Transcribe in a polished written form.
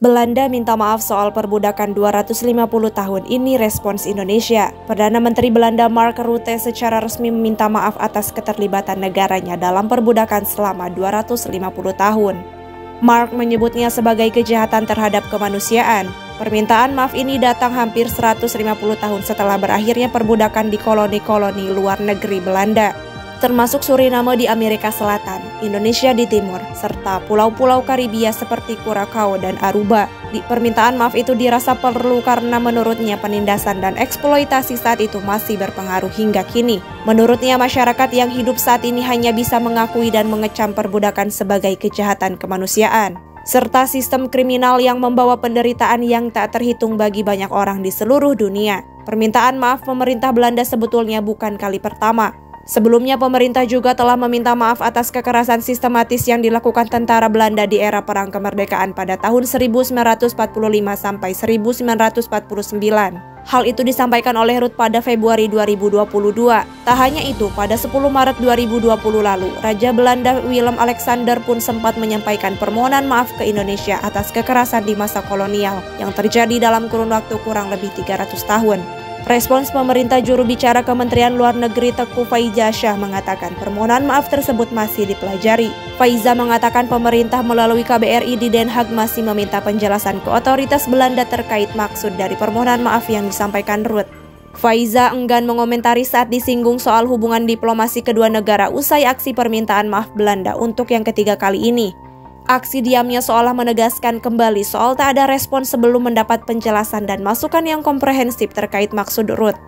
Belanda minta maaf soal perbudakan 250 tahun, ini respons Indonesia. Perdana Menteri Belanda Mark Rutte secara resmi meminta maaf atas keterlibatan negaranya dalam perbudakan selama 250 tahun. Mark menyebutnya sebagai kejahatan terhadap kemanusiaan. Permintaan maaf ini datang hampir 150 tahun setelah berakhirnya perbudakan di koloni-koloni luar negeri Belanda, termasuk Suriname di Amerika Selatan, Indonesia di timur, serta pulau-pulau Karibia seperti Curaçao dan Aruba. Permintaan maaf itu dirasa perlu karena menurutnya penindasan dan eksploitasi saat itu masih berpengaruh hingga kini. Menurutnya masyarakat yang hidup saat ini hanya bisa mengakui dan mengecam perbudakan sebagai kejahatan kemanusiaan, serta sistem kriminal yang membawa penderitaan yang tak terhitung bagi banyak orang di seluruh dunia. Permintaan maaf pemerintah Belanda sebetulnya bukan kali pertama. Sebelumnya pemerintah juga telah meminta maaf atas kekerasan sistematis yang dilakukan tentara Belanda di era Perang Kemerdekaan pada tahun 1945 sampai 1949. Hal itu disampaikan oleh Rutte pada Februari 2022. Tak hanya itu, pada 10 Maret 2020 lalu, Raja Belanda Willem Alexander pun sempat menyampaikan permohonan maaf ke Indonesia atas kekerasan di masa kolonial yang terjadi dalam kurun waktu kurang lebih 300 tahun. Respons pemerintah juru bicara Kementerian Luar Negeri Teuku Faiza Shah mengatakan permohonan maaf tersebut masih dipelajari. Faiza mengatakan pemerintah melalui KBRI di Den Haag masih meminta penjelasan ke otoritas Belanda terkait maksud dari permohonan maaf yang disampaikan Rutte. Faiza enggan mengomentari saat disinggung soal hubungan diplomasi kedua negara usai aksi permintaan maaf Belanda untuk yang ketiga kali ini. Aksi diamnya seolah menegaskan kembali soal tak ada respon sebelum mendapat penjelasan dan masukan yang komprehensif terkait maksud Rutte.